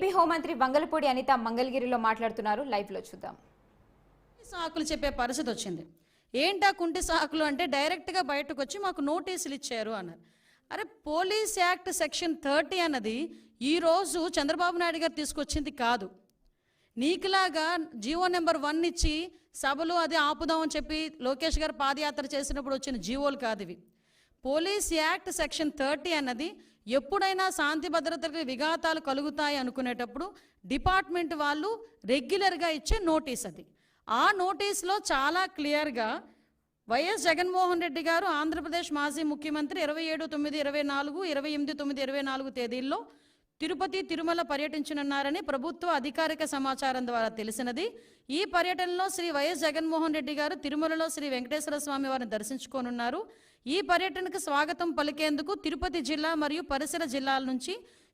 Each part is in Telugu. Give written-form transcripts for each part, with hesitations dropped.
ఏపీ హోంమంత్రి వంగలపూడి అనిత మంగళగిరిలో మాట్లాడుతున్నారు. లైవ్ లో చూద్దాం. సాకులు చెప్పే పరిస్థితి వచ్చింది. ఏంటా కుంటి సాకులు అంటే డైరెక్ట్గా బయటకు వచ్చి మాకు నోటీసులు ఇచ్చారు అన్నారు. అరే, పోలీస్ యాక్ట్ సెక్షన్ 30 అన్నది ఈరోజు చంద్రబాబు నాయుడు గారు తీసుకొచ్చింది కాదు. నీకులాగా జీవో నెంబర్ 1 ఇచ్చి సభలు అది ఆపుదామని చెప్పి లోకేష్ గారు పాదయాత్ర చేసినప్పుడు వచ్చిన జీవోలు కాదు ఇవి. పోలీస్ యాక్ట్ సెక్షన్ 30 అన్నది ఎప్పుడైనా శాంతి భద్రతలకు విఘాతాలు కలుగుతాయి అనుకునేటప్పుడు డిపార్ట్మెంట్ వాళ్ళు రెగ్యులర్గా ఇచ్చే నోటీస్ అది. ఆ నోటీస్లో చాలా క్లియర్గా వైఎస్ జగన్మోహన్ రెడ్డి గారు ఆంధ్రప్రదేశ్ మాజీ ముఖ్యమంత్రి 27/9/24, 28/9/24 తేదీల్లో తిరుపతి తిరుమల పర్యటించనున్నారని ప్రభుత్వ అధికారిక సమాచారం ద్వారా తెలిసినది. ఈ పర్యటనలో శ్రీ వైఎస్ జగన్మోహన్ రెడ్డి గారు తిరుమలలో శ్రీ వెంకటేశ్వర స్వామి వారిని దర్శించుకోనున్నారు. ఈ పర్యటనకు స్వాగతం పలికేందుకు తిరుపతి జిల్లా మరియు పరిసర జిల్లాల నుంచి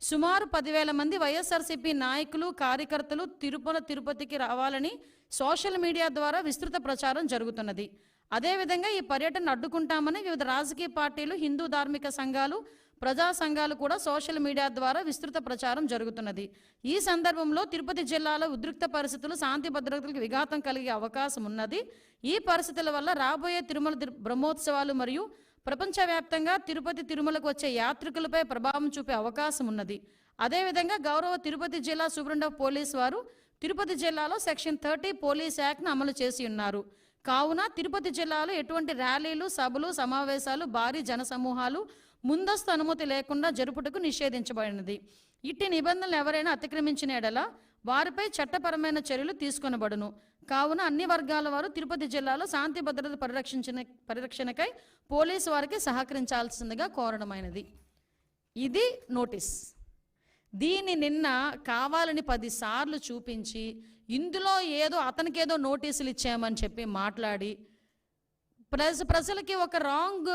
సుమారు 10,000 మంది వైఎస్ఆర్సీపీ నాయకులు కార్యకర్తలు తిరుపతికి రావాలని సోషల్ మీడియా ద్వారా విస్తృత ప్రచారం జరుగుతున్నది. అదేవిధంగా ఈ పర్యటన అడ్డుకుంటామని వివిధ రాజకీయ పార్టీలు, హిందూ ధార్మిక సంఘాలు, ప్రజా సంఘాలు కూడా సోషల్ మీడియా ద్వారా విస్తృత ప్రచారం జరుగుతున్నది. ఈ సందర్భంలో తిరుపతి జిల్లాలో ఉద్రిక్త పరిస్థితులు, శాంతి భద్రతలకు విఘాతం కలిగే అవకాశం ఉన్నది. ఈ పరిస్థితుల వల్ల రాబోయే తిరుమల బ్రహ్మోత్సవాలు మరియు ప్రపంచవ్యాప్తంగా తిరుపతి తిరుమలకు వచ్చే యాత్రికులపై ప్రభావం చూపే అవకాశం ఉన్నది. అదేవిధంగా గౌరవ తిరుపతి జిల్లా సూపరింటెండెంట్ ఆఫ్ పోలీస్ వారు తిరుపతి జిల్లాలో సెక్షన్ 30 పోలీస్ యాక్ట్ను అమలు చేసి ఉన్నారు. కావున తిరుపతి జిల్లాలో ఎటువంటి ర్యాలీలు, సభలు, సమావేశాలు, భారీ జనసమూహాలు ముందస్తు అనుమతి లేకుండా జరుపుటకు నిషేధించబడినది. ఇట్టి నిబంధనలు ఎవరైనా అతిక్రమించిన ఎడల వారిపై చట్టపరమైన చర్యలు తీసుకొనబడును. కావున అన్ని వర్గాల వారు తిరుపతి జిల్లాలో శాంతి భద్రత పరిరక్షణకై పోలీసు వారికి సహకరించాల్సిందిగా కోరడమైనది. ఇది నోటీస్. దీన్ని నిన్న కావాలని 10 సార్లు చూపించి ఇందులో ఏదో అతనికేదో నోటీసులు ఇచ్చామని చెప్పి మాట్లాడి ప్రజలకి ఒక రాంగ్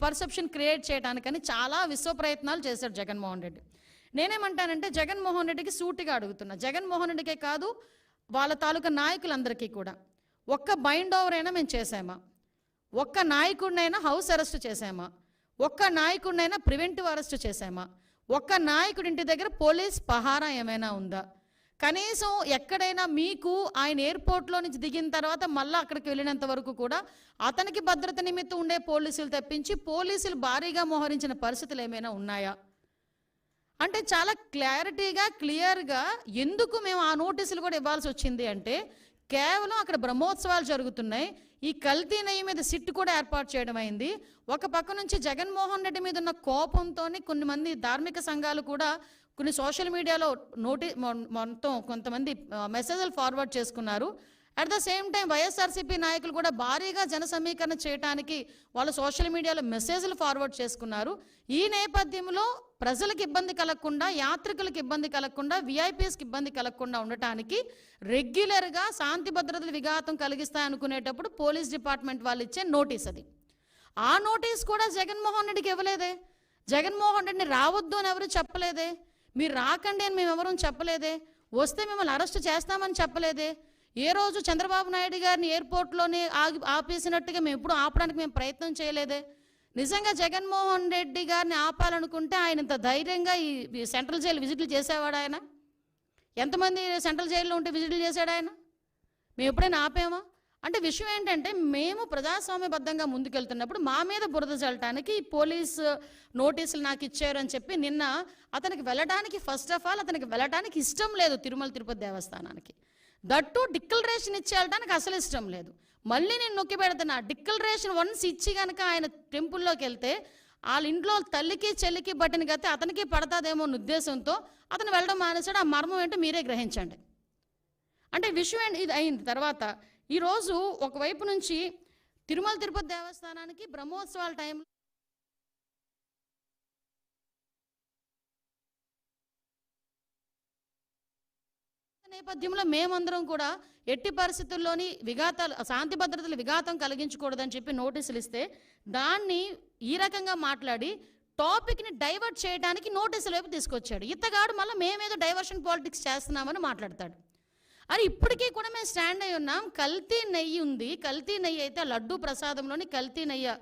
పర్సెప్షన్ క్రియేట్ చేయడానికని చాలా విశ్వ ప్రయత్నాలు చేశాడు జగన్మోహన్ రెడ్డి. నేనేమంటానంటే జగన్మోహన్ రెడ్డికి సూటిగా అడుగుతున్నా, జగన్మోహన్ రెడ్డికే కాదు వాళ్ళ తాలూకా నాయకులందరికీ కూడా, ఒక్క బైండ్ ఓవర్ అయినా మేము చేసామా? ఒక్క నాయకుడినైనా హౌస్ అరెస్ట్ చేసామా? ఒక్క నాయకుడినైనా ప్రివెంటివ్ అరెస్ట్ చేసామా? ఒక్క నాయకుడి ఇంటి దగ్గర పోలీస్ పహారా ఏమైనా ఉందా? కనీసం ఎక్కడైనా మీకు ఆయన ఎయిర్పోర్ట్లో నుంచి దిగిన తర్వాత మళ్ళీ అక్కడికి వెళ్ళినంత వరకు కూడా అతనికి భద్రత నిమిత్తం ఉండే పోలీసులు తెప్పించి పోలీసులు భారీగా మోహరించిన పరిస్థితులు ఏమైనా ఉన్నాయా? అంటే చాలా క్లారిటీగా, క్లియర్గా ఎందుకు మేము ఆ నోటీసులు కూడా ఇవ్వాల్సి వచ్చింది అంటే కేవలం అక్కడ బ్రహ్మోత్సవాలు జరుగుతున్నాయి. ఈ కల్తీ నెయ్యి మీద సిట్ కూడా ఏర్పాటు చేయడం అయింది. ఒక పక్క నుంచి జగన్మోహన్ రెడ్డి మీద ఉన్న కోపంతో కొన్ని మంది ధార్మిక సంఘాలు కూడా కొన్ని సోషల్ మీడియాలో మొత్తం కొంతమంది మెసేజ్లు ఫార్వర్డ్ చేసుకున్నారు. At the same time YSRCP నాయకులు కూడా భారీగా జన సమీకరణ చేయడానికి వాళ్ళు సోషల్ మీడియాలో మెసేజ్లు ఫార్వర్డ్ చేసుకున్నారు. ఈ నేపథ్యంలో ప్రజలకు ఇబ్బంది కలగకుండా, యాత్రికులకు ఇబ్బంది కలగకుండా, విఐపీస్కి ఇబ్బంది కలగకుండా ఉండటానికి రెగ్యులర్గా శాంతి భద్రతలు విఘాతం కలిగిస్తాయనుకునేటప్పుడు పోలీస్ డిపార్ట్మెంట్ వాళ్ళు ఇచ్చే నోటీస్ అది. ఆ నోటీస్ కూడా జగన్మోహన్ రెడ్డికి ఇవ్వలేదే. జగన్మోహన్ రెడ్డిని రావద్దు అని ఎవరు చెప్పలేదే. మీరు రాకండి అని మేము ఎవరూ చెప్పలేదే. వస్తే మిమ్మల్ని అరెస్ట్ చేస్తామని చెప్పలేదే. ఏ రోజు చంద్రబాబు నాయుడు గారిని ఎయిర్పోర్ట్లోనే ఆపేసినట్టుగా మేము ఎప్పుడు ఆపడానికి మేము ప్రయత్నం చేయలేదే. నిజంగా జగన్మోహన్ రెడ్డి గారిని ఆపాలనుకుంటే ఆయన ఇంత ధైర్యంగా ఈ సెంట్రల్ జైలు విజిట్లు చేసేవాడు ఆయన? ఎంతమంది సెంట్రల్ జైల్లో ఉంటే విజిట్లు చేశాడు ఆయన? మేము ఎప్పుడైనా ఆపామా? అంటే విషయం ఏంటంటే మేము ప్రజాస్వామ్యబద్ధంగా ముందుకెళ్తున్నప్పుడు మా మీద బురద చల్లటానికి పోలీస్ నోటీసులు నాకు ఇచ్చారు అని చెప్పి నిన్న అతనికి వెళ్ళడానికి, ఫస్ట్ ఆఫ్ ఆల్ అతనికి వెళ్ళడానికి ఇష్టం లేదు తిరుమల తిరుపతి దేవస్థానానికి. దట్టు డిక్లరేషన్ ఇచ్చి వెళ్ళడానికి అసలు ఇష్టం లేదు. మళ్ళీ నేను నొక్కి పెడుతున్నా, డిక్లరేషన్ వన్స్ ఇచ్చి కనుక ఆయన టెంపుల్లోకి వెళ్తే వాళ్ళ ఇంట్లో తల్లికి చెల్లికి బట్టిన గతే అతనికి పడతాదేమో అన్న ఉద్దేశంతో అతను వెళ్ళడం మానేశాడు. ఆ మర్మం ఏంటో మీరే గ్రహించండి. అంటే విషయం ఇది అయిన తర్వాత ఈరోజు ఒకవైపు నుంచి తిరుమల తిరుపతి దేవస్థానానికి బ్రహ్మోత్సవాల టైంలో నేపథ్యంలో మేమందరం కూడా ఎట్టి పరిస్థితుల్లోని విఘాతాలు, శాంతి భద్రతలు విఘాతం కలిగించకూడదని చెప్పి నోటీసులు ఇస్తే దాన్ని ఈ రకంగా మాట్లాడి టాపిక్ని డైవర్ట్ చేయడానికి నోటీసుల వైపు తీసుకొచ్చాడు. ఇతగాడు మళ్ళీ మేమేదో డైవర్షన్ పాలిటిక్స్ చేస్తున్నామని మాట్లాడతాడు. అరే, ఇప్పటికీ కూడా మేము స్టాండ్ అయి ఉన్నాం. కల్తీ నెయ్యి ఉంది. కల్తీ నెయ్యి అయితే లడ్డూ ప్రసాదంలోని కల్తీ నెయ్యి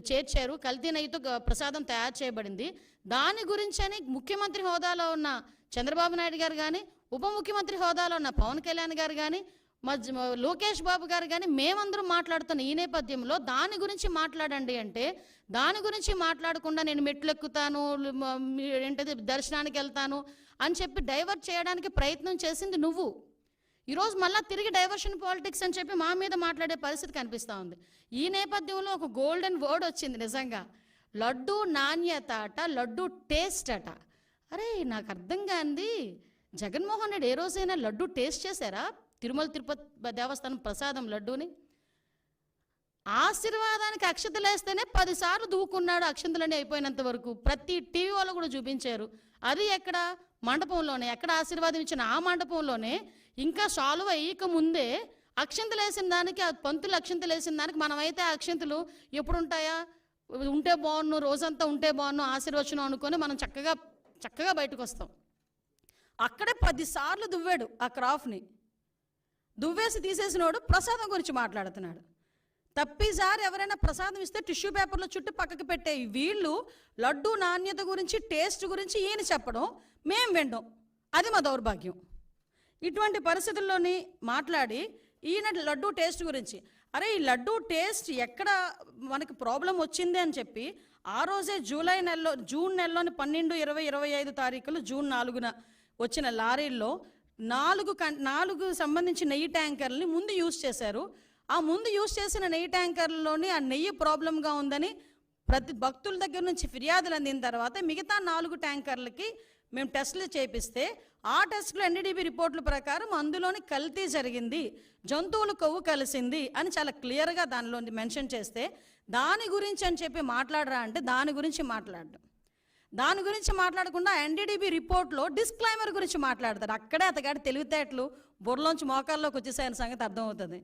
చేర్చారు, కల్తీ నెయ్యితో ప్రసాదం తయారు చేయబడింది. దాని గురించి అని ముఖ్యమంత్రి హోదాలో ఉన్న చంద్రబాబు నాయుడు గారు కానీ, ఉప ముఖ్యమంత్రి హోదాలో ఉన్న పవన్ కళ్యాణ్ గారు కానీ, లోకేష్ బాబు గారు కానీ మేమందరం మాట్లాడుతున్న ఈ నేపథ్యంలో దాని గురించి మాట్లాడండి అంటే, దాని గురించి మాట్లాడకుండా నేను మెట్లు ఎక్కుతాను, ఏంటది దర్శనానికి వెళ్తాను అని చెప్పి డైవర్ట్ చేయడానికి ప్రయత్నం చేసింది నువ్వు. ఈరోజు మళ్ళీ తిరిగి డైవర్షన్ పాలిటిక్స్ అని చెప్పి మా మీద మాట్లాడే పరిస్థితి కనిపిస్తూ ఉంది. ఈ నేపథ్యంలో ఒక గోల్డెన్ వర్డ్ వచ్చింది నిజంగా, లడ్డు నాణ్యత అట, లడ్డు టేస్ట్ అట. అరే నాకు అర్థం కాంది, జగన్మోహన్ రెడ్డి ఏ రోజైనా లడ్డు టేస్ట్ చేశారా? తిరుమల తిరుపతి దేవస్థానం ప్రసాదం లడ్డూని ఆశీర్వాదానికి అక్షతలు వేస్తేనే 10 సార్లు దూకున్నాడు, అక్షంతలన్నీ అయిపోయినంత వరకు. ప్రతి టీవీ వాళ్ళు కూడా చూపించారు. అది ఎక్కడ? మండపంలోనే. ఎక్కడ ఆశీర్వాదం ఇచ్చిన ఆ మండపంలోనే. ఇంకా సాల్వ్ అయ్యక ముందే అక్షంతలు వేసిన దానికి, ఆ పంతులు అక్షంతలు వేసిన దానికి మనమైతే ఆ అక్షంతలు ఎప్పుడు ఉంటాయా? ఉంటే బాగున్ను, రోజంతా ఉంటే బాగున్ను, ఆశీర్వచనం అనుకొని మనం చక్కగా బయటకు వస్తాం. అక్కడే 10 సార్లు దువ్వాడు ఆ క్రాఫ్ని. దువ్వేసి తీసేసినోడు ప్రసాదం గురించి మాట్లాడుతున్నాడు. తప్పిసారి ఎవరైనా ప్రసాదం ఇస్తే టిష్యూ పేపర్లో చుట్టూ పక్కకి పెట్టే వీళ్ళు లడ్డు నాణ్యత గురించి, టేస్ట్ గురించి ఈయన చెప్పడం, మేం వినడం, అది మా దౌర్భాగ్యం. ఇటువంటి పరిస్థితుల్లోని మాట్లాడి ఈయన లడ్డు టేస్ట్ గురించి, అరే ఈ లడ్డు టేస్ట్ ఎక్కడ మనకి ప్రాబ్లం వచ్చింది అని చెప్పి ఆ రోజే జూన్ నెలలోని 12, 20, 25 తారీఖులు, జూన్ 4న వచ్చిన లారీల్లో 4 సంబంధించిన నెయ్యి ట్యాంకర్లని ముందు యూజ్ చేశారు. ఆ ముందు యూజ్ చేసిన నెయ్యి ట్యాంకర్లలోని ఆ నెయ్యి ప్రాబ్లంగా ఉందని ప్రతి భక్తుల దగ్గర నుంచి ఫిర్యాదులు అందిన తర్వాత మిగతా 4 ట్యాంకర్లకి మేము టెస్టులు చేపిస్తే ఆ టెస్టులు ఎన్డీడీబీ రిపోర్టుల ప్రకారం అందులోని కల్తీ జరిగింది, జంతువుల కొవ్వు కలిసింది అని చాలా క్లియర్గా దానిలో మెన్షన్ చేస్తే, దాని గురించి అని చెప్పి మాట్లాడరా అంటే దాని గురించి మాట్లాడడం. దాని గురించి మాట్లాడకుండా ఎన్డీడీబీ రిపోర్ట్లో డిస్క్లైమర్ గురించి మాట్లాడతారు. అక్కడే అతగాడి తెలివితేటలు బుర్రలోంచి మోకాల్లోకి వచ్చేసాయని సంగతి అర్థమవుతుంది.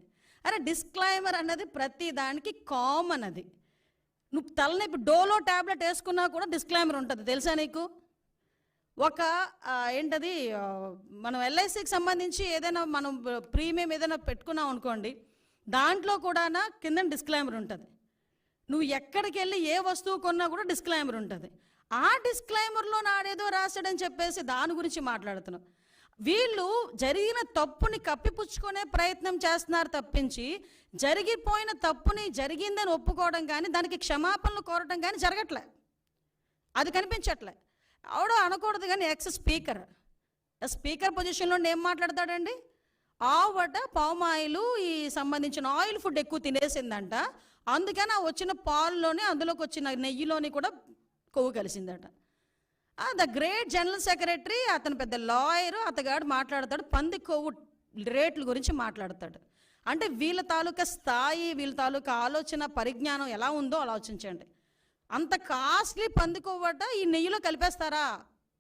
అరే డిస్క్లైమర్ అన్నది ప్రతి దానికి కామన్. అది నువ్వు తలనొప్పి డోలో ట్యాబ్లెట్ వేసుకున్నా కూడా డిస్క్లైమర్ ఉంటుంది, తెలుసా నీకు? ఒక ఏంటది, మనం ఎల్ఐసికి సంబంధించి ఏదైనా మనం ప్రీమియం ఏదైనా పెట్టుకున్నాం అనుకోండి, దాంట్లో కూడా కింద డిస్క్లైమర్ ఉంటుంది. నువ్వు ఎక్కడికి వెళ్ళి ఏ వస్తువు కొన్నా కూడా డిస్క్లైమర్ ఉంటుంది. ఆ డిస్క్లైమర్లో నాడేదో రాశాడని చెప్పేసి దాని గురించి మాట్లాడుతున్నాం. వీళ్ళు జరిగిన తప్పుని కప్పిపుచ్చుకునే ప్రయత్నం చేస్తున్నారు తప్పించి, జరిగిపోయిన తప్పుని జరిగిందని ఒప్పుకోవడం కానీ, దానికి క్షమాపణలు కోరటం కానీ జరగట్లే, అది కనిపించట్లే. ఆవిడ అనకూడదు కానీ స్పీకర్ పొజిషన్లో ఏం మాట్లాడతాడండి? ఆవిడ పామాయిలు ఈ సంబంధించిన ఆయిల్ ఫుడ్ ఎక్కువ తినేసిందంట, అందుకని ఆ వచ్చిన పాల్లోనే అందులోకి వచ్చిన నెయ్యిలోని కూడా కొవ్వు కలిసిందట. ద గ్రేట్ జనరల్ సెక్రటరీ, అతను పెద్ద లాయరు, అతగాడు మాట్లాడతాడు పంది కొవ్వు రేట్ల గురించి మాట్లాడతాడు. అంటే వీళ్ళ తాలూకా స్థాయి, వీళ్ళ తాలూకా ఆలోచన పరిజ్ఞానం ఎలా ఉందో ఆలోచించండి. అంత కాస్ట్లీ పంది కొవ్వట ఈ నెయ్యిలో కలిపేస్తారా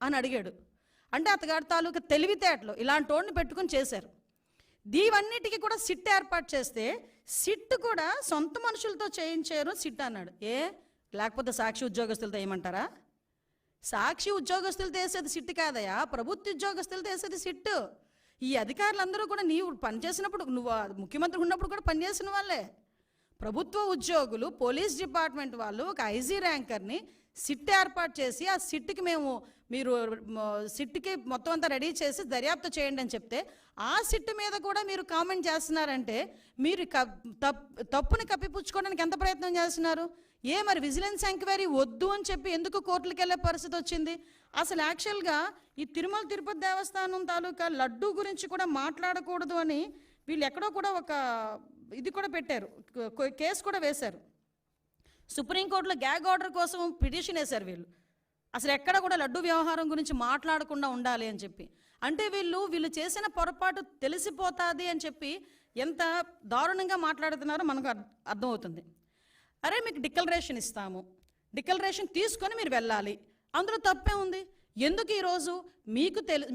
అని అడిగాడు. అంటే అతగాడి తాలూకా తెలివితేటలు ఇలాంటి వాడిని పెట్టుకుని చేశారు. దీవన్నిటికీ కూడా సిట్ ఏర్పాటు చేస్తే, సిట్ కూడా సొంత మనుషులతో చేయించారు సిట్ అన్నాడు. లేకపోతే సాక్షి ఉద్యోగస్తులతో ఏమంటారా? సాక్షి ఉద్యోగస్తులతో వేసేది సిట్టు కాదయా, ప్రభుత్వ ఉద్యోగస్తులతో వేసేది సిట్టు. ఈ అధికారులందరూ కూడా నీవు పనిచేసినప్పుడు, నువ్వు ముఖ్యమంత్రి ఉన్నప్పుడు కూడా పనిచేసిన వాళ్ళే. ప్రభుత్వ ఉద్యోగులు, పోలీస్ డిపార్ట్మెంట్ వాళ్ళు ఒక ఐజీ ర్యాంకర్ని సిట్ ఏర్పాటు చేసి, ఆ సిట్కి మీరు సిట్కి మొత్తం అంతా రెడీ చేసి దర్యాప్తు చేయండి అని చెప్తే, ఆ సిట్ మీద కూడా మీరు కామెంట్ చేస్తున్నారంటే మీరు తప్పుని కప్పిపుచ్చుకోవడానికి ఎంత ప్రయత్నం చేస్తున్నారు? మరి విజిలెన్స్ ఎంక్వైరీ వద్దు అని చెప్పి ఎందుకు కోర్టులకు వెళ్ళే పరిస్థితి వచ్చింది? అసలు యాక్చువల్గా ఈ తిరుమల తిరుపతి దేవస్థానం తాలూకా లడ్డు గురించి కూడా మాట్లాడకూడదు అని వీళ్ళు ఎక్కడో కూడా ఒక ఇది కూడా పెట్టారు, కేసు కూడా వేశారు. సుప్రీంకోర్టులో గ్యాగ్ ఆర్డర్ కోసం పిటిషన్ వేశారు వీళ్ళు. అసలు ఎక్కడ కూడా లడ్డు వ్యవహారం గురించి మాట్లాడకుండా ఉండాలి అని చెప్పి. అంటే వీళ్ళు చేసిన పొరపాటు తెలిసిపోతుంది అని చెప్పి ఎంత దారుణంగా మాట్లాడుతున్నారో మనకు అర్థమవుతుంది. అరే మీకు డిక్లరేషన్ ఇస్తాము, డిక్లరేషన్ తీసుకొని మీరు వెళ్ళాలి, అందులో తప్పే ఉంది. ఎందుకు ఈరోజు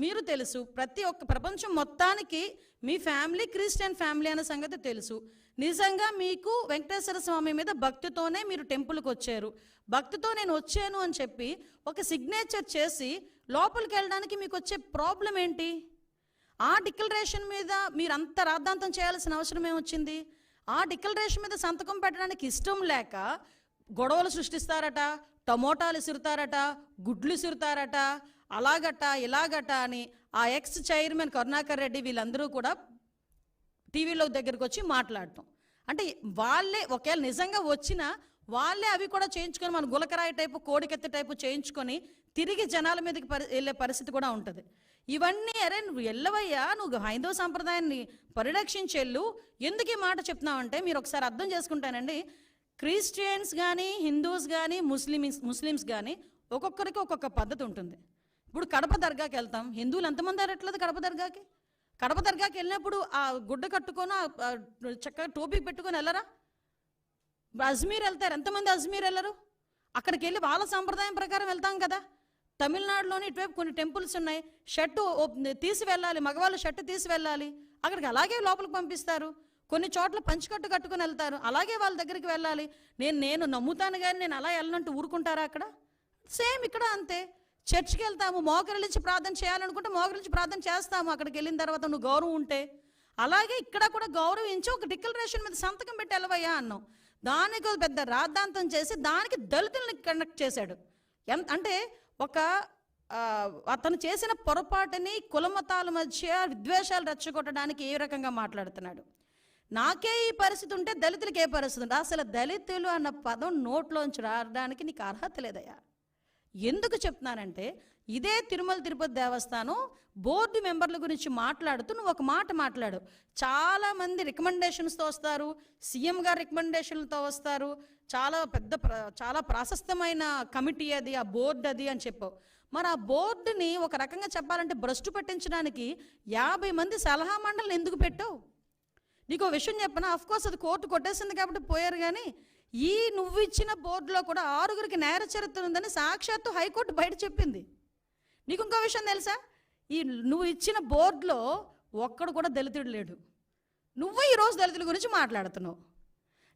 మీరు తెలుసు, ప్రతి ఒక్క ప్రపంచం మొత్తానికి మీ ఫ్యామిలీ క్రిస్టియన్ ఫ్యామిలీ అనే సంగతి తెలుసు. నిజంగా మీకు వెంకటేశ్వర స్వామి మీద భక్తితోనే మీరు టెంపుల్కి వచ్చారు, భక్తితో నేను వచ్చాను అని చెప్పి ఒక సిగ్నేచర్ చేసి లోపలికి వెళ్ళడానికి మీకు వచ్చే ప్రాబ్లం ఏంటి? ఆ డిక్లరేషన్ మీద మీరు అంత రాద్ధాంతం చేయాల్సిన అవసరం ఏమొచ్చింది? ఆ డిక్లరేషన్ మీద సంతకం పెట్టడానికి ఇష్టం లేక గొడవలు సృష్టిస్తారట, టమోటాలు ఇసురుతారట, గుడ్లు ఇసురుతారట, అలాగట ఇలాగట అని ఆ ఎక్స్ చైర్మన్ కరుణాకర్ రెడ్డి వీళ్ళందరూ కూడా టీవీలో దగ్గరికి వచ్చి మాట్లాడటం. అంటే వాళ్ళే ఒకవేళ నిజంగా వచ్చినా వాళ్ళే అవి కూడా చేయించుకొని మన గులకరాయి టైపు కోడికెత్తి టైపు చేయించుకొని తిరిగి జనాల మీదకి వెళ్ళే పరిస్థితి కూడా ఉంటుంది. ఇవన్నీ అరే నువ్వు వెళ్ళవయ్యా, నువ్వు హైందవ సంప్రదాయాన్ని పరిరక్షించేళ్ళు, ఎందుకు ఈ మాట చెప్తున్నావంటే మీరు ఒకసారి అర్థం చేసుకుంటానండి. క్రిస్టియన్స్ కానీ హిందూస్ కానీ ముస్లిమ్స్ కానీ ఒక్కొక్కరికి ఒక్కొక్క పద్ధతి ఉంటుంది. ఇప్పుడు కడప దర్గాకి వెళ్తాం, హిందువులు ఎంతమంది అరట్లేదు కడప దర్గాకి? కడప దర్గాకి వెళ్ళినప్పుడు ఆ గుడ్డ కట్టుకొని చక్కగా టోపీ పెట్టుకొని వెళ్ళరా? అజ్మీర్ వెళ్తారు, ఎంతమంది అజ్మీర్ వెళ్ళరు? అక్కడికి వెళ్ళి వాళ్ళ సంప్రదాయం ప్రకారం వెళ్తాం కదా. తమిళనాడులోని ఇటువైపు కొన్ని టెంపుల్స్ ఉన్నాయి, షర్టు తీసి వెళ్ళాలి, మగవాళ్ళు షర్టు తీసి వెళ్ళాలి, అక్కడికి అలాగే లోపలికి పంపిస్తారు. కొన్ని చోట్ల పంచికట్టు కట్టుకుని వెళ్తారు, అలాగే వాళ్ళ దగ్గరికి వెళ్ళాలి. నేను నమ్ముతాను కానీ నేను అలా వెళ్ళనంటూ ఊరుకుంటారా? అక్కడ సేమ్ ఇక్కడ అంతే. చర్చికి వెళ్తాము, మోకరిల్లించి ప్రార్థన చేయాలనుకుంటే మోకరిల్లించి ప్రార్థన చేస్తాము, అక్కడికి వెళ్ళిన తర్వాత నువ్వు గౌరవం ఉంటే. అలాగే ఇక్కడ కూడా గౌరవించి ఒక డిక్లరేషన్ మీద సంతకం పెట్టి వెళ్ళవయ్యా అన్నాం. దానికి పెద్ద రాద్ధాంతం చేసి దానికి దళితుల్ని కనెక్ట్ చేశాడు. అంటే అతను చేసిన పొరపాటుని కులమతాల మధ్య విద్వేషాలు రెచ్చగొట్టడానికి ఏ రకంగా మాట్లాడుతున్నాడు. నాకే ఈ పరిస్థితి ఉంటే దళితులకి ఏ పరిస్థితి ఉంటే? అసలు దళితులు అన్న పదం నోట్లోంచి రావడానికి నీకు అర్హత లేదయ్యా. ఎందుకు చెప్తున్నానంటే ఇదే తిరుమల తిరుపతి దేవస్థానం బోర్డు మెంబర్ల గురించి మాట్లాడుతూ నువ్వు ఒక మాట మాట్లాడు. చాలామంది రికమెండేషన్స్తో వస్తారు, సీఎం గారు రికమెండేషన్లతో వస్తారు, చాలా ప్రాశస్తమైన కమిటీ అది, ఆ బోర్డు అది అని చెప్పావు. మరి ఆ బోర్డుని ఒక రకంగా చెప్పాలంటే భ్రష్టు పట్టించడానికి 50 మంది సలహా మండలిని ఎందుకు పెట్టావు? నీకు విషయం చెప్పనా? అఫ్కోర్స్ అది కోర్టు కొట్టేసింది కాబట్టి పోయారు, కానీ నువ్వు ఇచ్చిన బోర్డులో కూడా 6గురికి నేర చరిత్ర ఉందని సాక్షాత్తు హైకోర్టు బయట చెప్పింది. నీకు ఇంకో విషయం తెలుసా? నువ్వు ఇచ్చిన బోర్డులో ఒక్కడు కూడా దళితుడు లేడు. నువ్వు ఈరోజు దళితుల గురించి మాట్లాడుతున్నావు.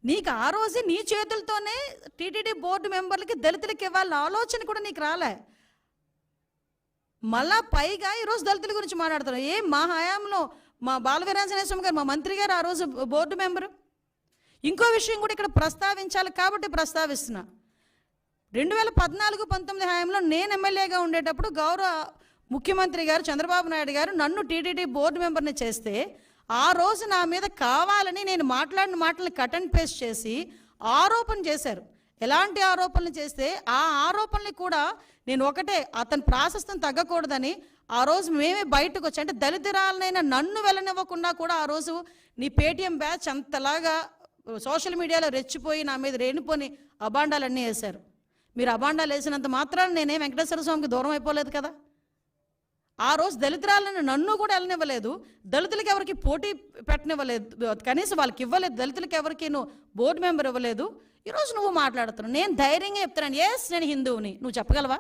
నీకు ఆ రోజే నీ చేతులతోనే టీటీడీ బోర్డు మెంబర్లకి దళితులకి ఇవ్వాలన్న ఆలోచన కూడా నీకు రాలే. మళ్ళా పైగా ఈరోజు దళితుల గురించి మాట్లాడుతున్నావు. మా హయాంలో మా బాలవీరాంజనేయ స్వామి గారు, మా మంత్రి గారు ఆ రోజు బోర్డు మెంబరు. ఇంకో విషయం కూడా ఇక్కడ ప్రస్తావించాలి కాబట్టి ప్రస్తావిస్తున్నా. 2014-19 హయాంలో నేను ఎమ్మెల్యేగా ఉండేటప్పుడు గౌరవ ముఖ్యమంత్రి గారు చంద్రబాబు నాయుడు గారు నన్ను టీటీడీ బోర్డు మెంబర్ని చేస్తే ఆ రోజు నా మీద కావాలని నేను మాట్లాడిన మాటలను కట్ అండ్ పేస్ట్ చేసి ఆరోపణ చేశారు. ఎలాంటి ఆరోపణలు చేస్తే ఆ ఆరోపణలు కూడా నేను ఒకటే, అతని ప్రాశస్తం తగ్గకూడదని ఆ రోజు మేమే బయటకు వచ్చి, అంటే దళితురాలనైనా నన్ను వెళ్ళనివ్వకుండా కూడా ఆ రోజు నీ పేటీఎం బ్యాచ్ అంతలాగా సోషల్ మీడియాలో రెచ్చిపోయి నా మీద రేణుపోని అబాండాలన్నీ వేశారు. మీరు అబాండాలు వేసినంత మాత్రాన్ని నేనే వెంకటేశ్వర స్వామికి దూరం అయిపోలేదు కదా. ఆ రోజు దళితురాలను నన్ను కూడా వెళ్ళనివ్వలేదు, దళితులకి ఎవరికి పోటీ పెట్టనివ్వలేదు, కనీసం వాళ్ళకి ఇవ్వలేదు, దళితులకి ఎవరికి నువ్వు బోర్డు మెంబర్ ఇవ్వలేదు. ఈరోజు నువ్వు మాట్లాడుతున్నావు. నేను ధైర్యంగా చెప్తున్నాను, ఎస్ నేను హిందువుని. నువ్వు చెప్పగలవా?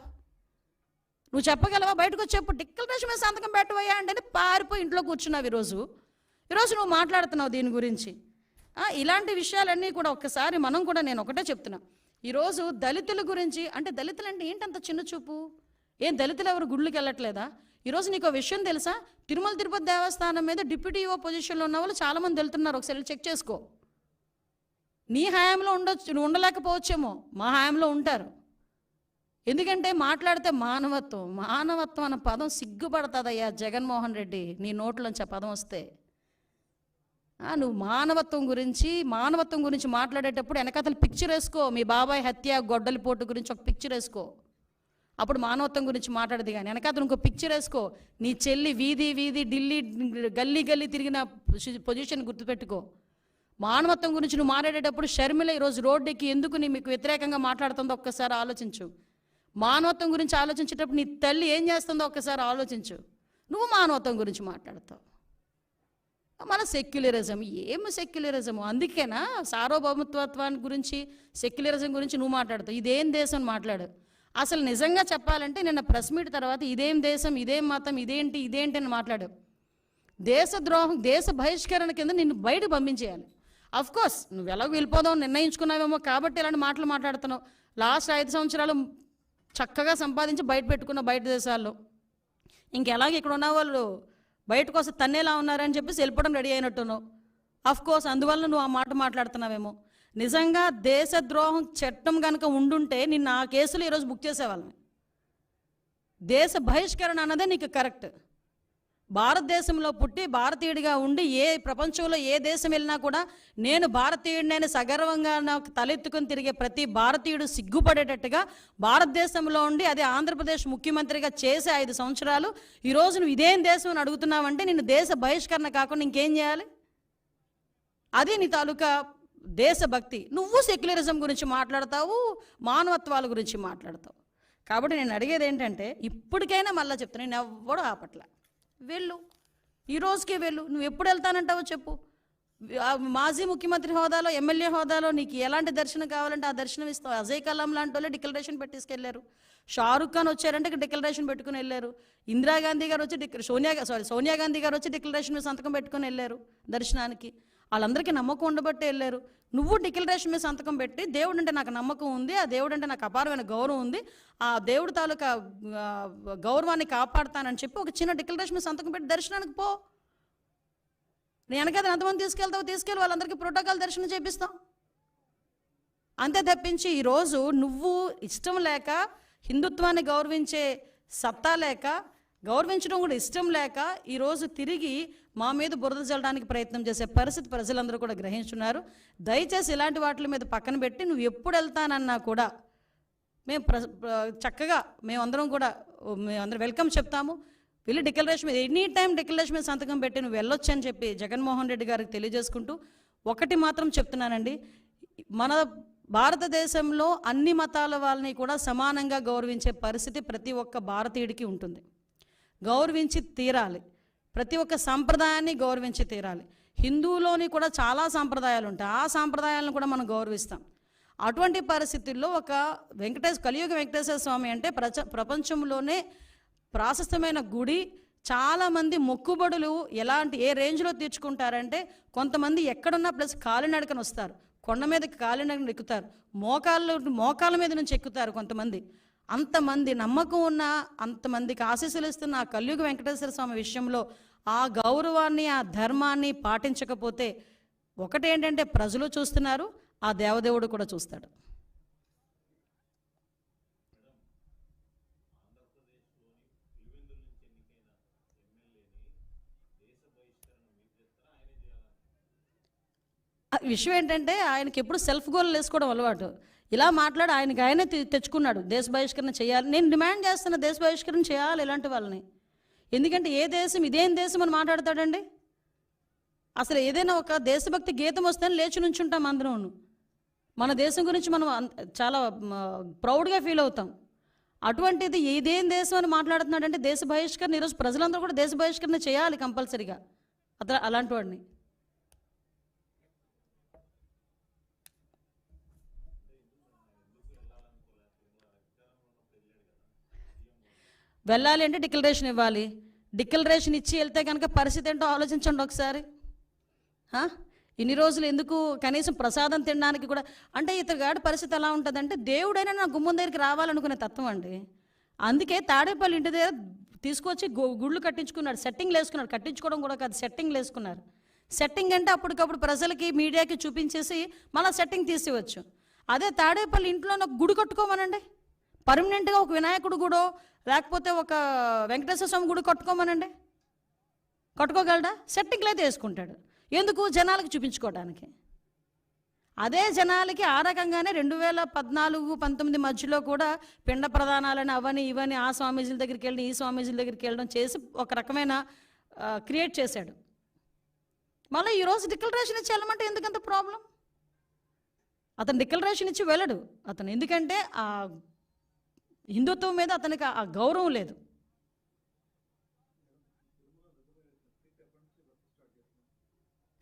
బయటకు వచ్చేప్పుడు డిక్లరేషన్ మీద సంతకం పెట్టవయ్యా అంటే పారిపోయి ఇంట్లో కూర్చున్నావు. ఈరోజు నువ్వు మాట్లాడుతున్నావు దీని గురించి. ఇలాంటి విషయాలన్నీ కూడా ఒక్కసారి మనం కూడా, నేను ఒకటే చెప్తున్నా, ఈరోజు దళితుల గురించి అంటే దళితులు అంటే ఏంటంత చిన్న చూపు? ఏం దళితులు ఎవరు గుళ్ళకి వెళ్ళట్లేదా? ఈరోజు నీకు విషయం తెలుసా? తిరుమల తిరుపతి దేవస్థానం మీద డిప్యూటీ ఈఓ పొజిషన్లో ఉన్న వాళ్ళు చాలామంది వెళ్తున్నారు. ఒకసారి చెక్ చేసుకో. నీ హయాంలో నువ్వు ఉండలేకపోవచ్చేమో, మా హయాంలో ఉంటారు. ఎందుకంటే మాట్లాడితే మానవత్వం అన్న పదం సిగ్గుపడుతుందయ్యా జగన్మోహన్ రెడ్డి, నీ నోట్లోంచి ఆ పదం వస్తే. నువ్వు మానవత్వం గురించి మాట్లాడేటప్పుడు వెనకతలు పిక్చర్ వేసుకో. మీ బాబాయ్ హత్య, గొడ్డలిపోటు గురించి ఒక పిక్చర్ వేసుకో, అప్పుడు మానవత్వం గురించి మాట్లాడదు. కానీ వెనకతలు ఇంకో పిక్చర్ వేసుకో. నీ చెల్లి వీధి ఢిల్లీ గల్లీ తిరిగిన పొజిషన్ గుర్తుపెట్టుకో. మానవత్వం గురించి నువ్వు మాట్లాడేటప్పుడు షర్మిల ఈరోజు రోడ్డుకి ఎందుకు మీకు వ్యతిరేకంగా మాట్లాడుతుందో ఒక్కసారి ఆలోచించు. మానవత్వం గురించి ఆలోచించేటప్పుడు నీ తల్లి ఏం చేస్తుందో ఒక్కసారి ఆలోచించు. నువ్వు మానవత్వం గురించి మాట్లాడతావు. మన సెక్యులరిజం సెక్యులరిజము? అందుకేనా సార్వభౌమత్వాన్ని గురించి, సెక్యులరిజం గురించి నువ్వు మాట్లాడతావు? ఇదేం దేశం మాట్లాడు. అసలు నిజంగా చెప్పాలంటే నిన్న ప్రెస్ మీట్ తర్వాత ఇదేం దేశం, ఇదేం మతం, ఇదేంటి అని మాట్లాడు. దేశద్రోహం, దేశ బహిష్కరణ కింద నిన్ను బయట పంపించేయాలి. అఫ్కోర్స్ నువ్వు ఎలాగో వెళ్ళిపోదావు నిర్ణయించుకున్నావేమో కాబట్టి ఇలాంటి మాటలు మాట్లాడుతున్నావు. లాస్ట్ 5 సంవత్సరాలు చక్కగా సంపాదించి బయట పెట్టుకున్నావు బయట దేశాల్లో. ఇంకెలాగ ఇక్కడ ఉన్న వాళ్ళు బయటకు వస్తే తన్నేలా ఉన్నారని చెప్పేసి వెళ్ళిపోవడం రెడీ అయినట్టున్నావు. అఫ్కోర్స్ అందువల్ల నువ్వు ఆ మాట మాట్లాడుతున్నావేమో. నిజంగా దేశద్రోహం చట్టం కనుక ఉండుంటే నిన్న ఆ కేసులు ఈరోజు బుక్ చేసేవాళ్ళని. దేశ బహిష్కరణ అన్నదే నీకు కరెక్ట్. భారతదేశంలో పుట్టి భారతీయుడిగా ఉండి ప్రపంచంలో ఏ దేశం వెళ్ళినా కూడా నేను భారతీయుడినైనా సగర్వంగా నాకు తలెత్తుకుని తిరిగే ప్రతి భారతీయుడు సిగ్గుపడేటట్టుగా భారతదేశంలో ఉండి అదే ఆంధ్రప్రదేశ్ ముఖ్యమంత్రిగా చేసే 5 సంవత్సరాలు ఈరోజు నువ్వు ఇదేం దేశం అని అడుగుతున్నావంటే నిన్ను దేశ బహిష్కరణ కాకుండా ఇంకేం చేయాలి? అది నీ తాలూకా దేశభక్తి. నువ్వు సెక్యులరిజం గురించి మాట్లాడతావు, మానవత్వాల గురించి మాట్లాడతావు. కాబట్టి నేను అడిగేది ఏంటంటే ఇప్పటికైనా మళ్ళీ చెప్తాను, నేను ఎవ్వడూ ఆపట్ల. వెళ్ళు, ఈ రోజుకే వెళ్ళు. నువ్వు ఎప్పుడు వెళ్తానంటావో చెప్పు. మాజీ ముఖ్యమంత్రి హోదాలో, ఎమ్మెల్యే హోదాలో నీకు ఎలాంటి దర్శనం కావాలంటే ఆ దర్శనం ఇస్తావు. అజయ్ కలాం లాంటి వాళ్ళే డిక్లరేషన్ పెట్టేసుకెళ్ళారు. షారుఖ్ ఖాన్ వచ్చారంటే డిక్లరేషన్ పెట్టుకుని వెళ్ళారు. ఇందిరాగాంధీ గారు వచ్చి సోనియా గాంధీ గారు వచ్చి డిక్లరేషన్ మీద సంతకం పెట్టుకుని వెళ్ళారు దర్శనానికి. వాళ్ళందరికీ నమ్మకం ఉండబట్టే వెళ్ళారు. నువ్వు డిక్లరేషన్ మీద సంతకం పెట్టి దేవుడు అంటే నాకు నమ్మకం ఉంది, ఆ దేవుడు అంటే నాకు అపారమైన గౌరవం ఉంది, ఆ దేవుడు తాలూకా గౌరవాన్ని కాపాడుతానని చెప్పి ఒక చిన్న డిక్లరేషన్ మీద సంతకం పెట్టి దర్శనానికి పో. నేను వెనకాల ఎంతమంది తీసుకెళ్ళి వాళ్ళందరికీ ప్రోటోకాల్ దర్శనం చేపిస్తాం. అంతే తప్పించి ఈరోజు నువ్వు ఇష్టం లేక, హిందుత్వాన్ని గౌరవించే సత్తా లేక, గౌరవించడం కూడా ఇష్టం లేక ఈరోజు తిరిగి మా మీద బురద చల్లడానికి ప్రయత్నం చేసే పరిస్థితి ప్రజలందరూ కూడా గ్రహించున్నారు. దయచేసి ఇలాంటి వాటి మీద పక్కన పెట్టి నువ్వు ఎప్పుడు వెళ్తానన్నా కూడా మేము చక్కగా మేమందరం వెల్కమ్ చెప్తాము. వెళ్ళి డిక్లరేషన్ మీద ఎనీ టైం డిక్లరేషన్ మీద సంతకం పెట్టి నువ్వు వెళ్ళొచ్చు అని చెప్పి జగన్మోహన్ రెడ్డి గారికి తెలియజేసుకుంటూ ఒకటి మాత్రం చెప్తున్నానండి, మన భారతదేశంలో అన్ని మతాల వాళ్ళని కూడా సమానంగా గౌరవించే పరిస్థితి ప్రతి ఒక్క భారతీయుడికి ఉంటుంది. గౌరవించి తీరాలి. ప్రతి ఒక్క సంప్రదాయాన్ని గౌరవించి తీరాలి. హిందువులోని కూడా చాలా సాంప్రదాయాలు ఉంటాయి, ఆ సాంప్రదాయాలను కూడా మనం గౌరవిస్తాం. అటువంటి పరిస్థితుల్లో ఒక కలియుగ వెంకటేశ్వర స్వామి అంటే ప్రపంచంలోనే ప్రాశస్తమైన గుడి. చాలామంది మొక్కుబడులు ఏ రేంజ్లో తీర్చుకుంటారంటే కొంతమంది ఎక్కడున్నా ప్లస్ కాలినడకన వస్తారు, కొండ మీదకి కాలినడకన ఎక్కుతారు, మోకాళ్ళ మీద నుంచి ఎక్కుతారు కొంతమంది. అంతమంది నమ్మకం ఉన్న, అంతమందికి ఆశీస్సులు ఇస్తున్న ఆ కలియుగ వెంకటేశ్వర స్వామి విషయంలో ఆ గౌరవాన్ని, ఆ ధర్మాన్ని పాటించకపోతే ఒకటేంటంటే ప్రజలు చూస్తున్నారు, ఆ దేవదేవుడు కూడా చూస్తాడు. విషయం ఏంటంటే ఆయనకి ఎప్పుడు సెల్ఫ్ గోల్ వేసుకోవడం అలవాటు. ఇలా మాట్లాడి ఆయనే తెచ్చుకున్నాడు దేశ బహిష్కరణ చేయాలి. నేను డిమాండ్ చేస్తున్న దేశ బహిష్కరణ చేయాలి ఇలాంటి వాళ్ళని. ఎందుకంటే ఏ దేశం ఇదేం దేశం అని మాట్లాడతాడండి. అసలు ఏదైనా ఒక దేశభక్తి గీతం వస్తే లేచి నుంచుంటాం అందరం. మన దేశం గురించి మనం చాలా ప్రౌడ్గా ఫీల్ అవుతాం. అటువంటిది ఇదేం దేశం అని మాట్లాడుతున్నాడంటే దేశ బహిష్కరణ. ఈరోజు ప్రజలందరూ కూడా దేశ బహిష్కరణ చేయాలి కంపల్సరీగా అలాంటి వాడిని. వెళ్ళాలి అంటే డిక్లరేషన్ ఇవ్వాలి. డిక్లరేషన్ ఇచ్చి వెళ్తే కనుక పరిస్థితి ఏంటో ఆలోచించండి ఒకసారి. ఇన్ని రోజులు ఎందుకు కనీసం ప్రసాదం తినడానికి కూడా అంటే ఇతగాడి పరిస్థితి ఎలా ఉంటుందంటే దేవుడైనా నా గుమ్మం దగ్గరికి రావాలనుకునే తత్వం అండి. అందుకే తాడేపల్లి ఇంటి దగ్గర తీసుకొచ్చి గుళ్ళు కట్టించుకున్నాడు, సెట్టింగ్లు వేసుకున్నాడు. కట్టించుకోవడం కూడా కాదు, సెట్టింగ్లు వేసుకున్నారు. సెట్టింగ్ అంటే అప్పటికప్పుడు ప్రజలకి మీడియాకి చూపించేసి మళ్ళీ సెట్టింగ్ తీసివచ్చు. అదే తాడేపల్లి ఇంట్లో ఒక గుడి కట్టుకోమనండి, పర్మనెంట్గా ఒక వినాయకుడు గుడో లేకపోతే ఒక వెంకటేశ్వర స్వామి గుడి కట్టుకోమనండి, కట్టుకోగలడా? సెట్టింగ్లు అయితే వేసుకుంటాడు. ఎందుకు? జనాలకు చూపించుకోవడానికి. అదే జనాలకి ఆ రకంగానే 2014-19 మధ్యలో కూడా పిండ ప్రదానాలని అవని ఇవని ఆ స్వామీజీల దగ్గరికి వెళ్ళి ఈ స్వామీజీల దగ్గరికి వెళ్ళడం చేసి ఒక రకమైన క్రియేట్ చేశాడు. మళ్ళీ ఈరోజు డిక్లరేషన్ ఇచ్చి వెళ్ళమంటే ఎందుకంత ప్రాబ్లం? అతను డిక్లరేషన్ ఇచ్చి వెళ్ళడు అతను, ఎందుకంటే ఆ హిందుత్వం మీద అతనికి ఆ గౌరవం లేదు.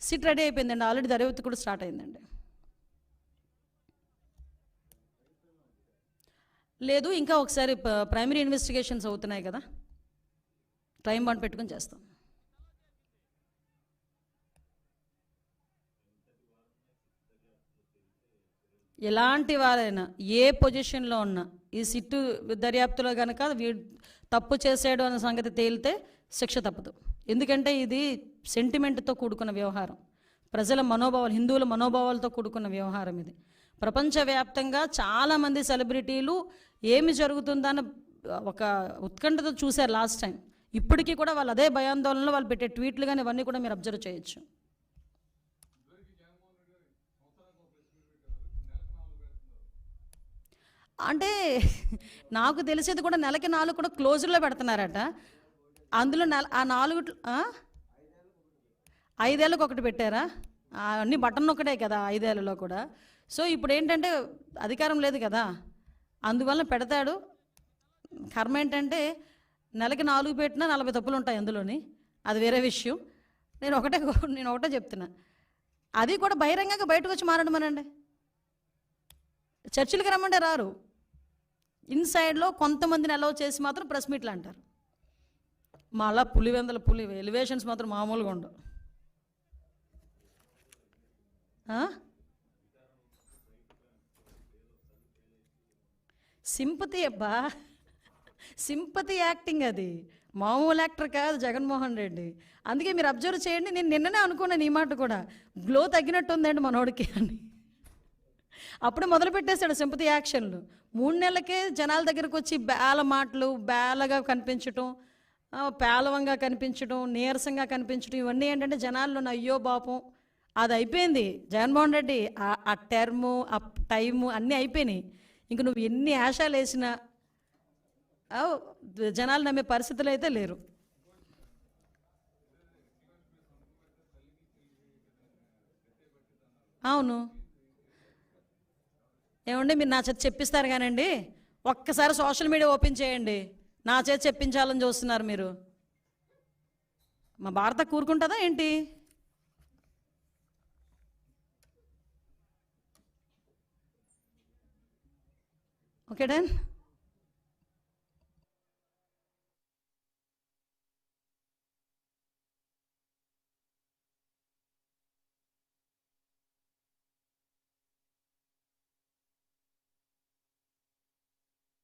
సిట్ రెడీ అయిపోయిందండి, ఆల్రెడీ దర్యాప్తు కూడా స్టార్ట్ అయిందండి. లేదు, ఇంకా ఒకసారి ప్రైమరీ ఇన్వెస్టిగేషన్స్ అవుతున్నాయి కదా, టైం బాండ్ పెట్టుకుని చేస్తాం. ఎలాంటి వారైనా ఏ పొజిషన్లో ఉన్నా ఈ సిట్టు దర్యాప్తులో కనుక తప్పు చేసాడు అన్న సంగతి తేలితే శిక్ష తప్పదు. ఎందుకంటే ఇది సెంటిమెంట్తో కూడుకున్న వ్యవహారం. ప్రజల మనోభావాలు, హిందువుల మనోభావాలతో కూడుకున్న వ్యవహారం ఇది. ప్రపంచవ్యాప్తంగా చాలామంది సెలబ్రిటీలు ఏమి జరుగుతుందన్న ఒక ఉత్కంఠతో చూశారు లాస్ట్ టైం. ఇప్పటికీ కూడా వాళ్ళు అదే భయాందోళనలో వాళ్ళు పెట్టే ట్వీట్లు కానీ ఇవన్నీ కూడా మీరు అబ్జర్వ్ చేయొచ్చు. అంటే నాకు తెలిసేది కూడా నెలకి 4 కూడా క్లోజర్లో పెడుతున్నారట. అందులో ఆ 4 5 ఏళ్ళకి ఒకటి పెట్టారా? అన్ని బటన్ ఒకటే కదా 5 ఏళ్ళలో కూడా. సో ఇప్పుడు ఏంటంటే అధికారం లేదు కదా, అందువల్ల పెడతాడు. కర్మ ఏంటంటే నెలకి 4 పెట్టినా 40 తప్పులు ఉంటాయి అందులోని, అది వేరే విషయం. నేను ఒకటే చెప్తున్నా, అది కూడా బహిరంగంగా బయటకు వచ్చి మారడమనండి. చర్చిలకి రమ్మంటే రారు, ఇన్సైడ్లో కొంతమందిని అలౌ చేసి మాత్రం ప్రెస్ మీట్లు అంటారు. మళ్ళా పులి ఎలివేషన్స్ మాత్రం మామూలుగా ఉండవు. సింపతి అబ్బా, సింపతి యాక్టింగ్, అది మామూలు యాక్టర్ కాదు జగన్మోహన్ రెడ్డి. అందుకే మీరు అబ్జర్వ్ చేయండి, నేను నిన్ననే అనుకున్నాను ఈ మాట కూడా, గ్లో తగ్గినట్టు ఉందండి మనోడికి అని. అప్పుడే మొదలు పెట్టేశాడు సింపతి యాక్షన్లు. 3 నెలలకే జనాల దగ్గరకు వచ్చి బేల మాటలు, బేలగా కనిపించటం, పేలవంగా కనిపించడం, నీరసంగా కనిపించడం, ఇవన్నీ ఏంటంటే జనాల్లో అయ్యో పాపం అది అయిపోయింది. జగన్మోహన్ రెడ్డి ఆ టర్ము, ఆ టైము అన్నీ అయిపోయినాయి. ఇంక నువ్వు ఎన్ని ఆశాలు వేసినా జనాలు నమ్మే పరిస్థితులు అయితే లేరు. అవును, ఏమండి మీరు నా చేత చెప్పిస్తారు కానండి, ఒక్కసారి సోషల్ మీడియా ఓపెన్ చేయండి, నా చేత చెప్పించాలని చూస్తున్నారు మీరు. మా భారత కూరుకుంటుందా ఏంటి? Okay done.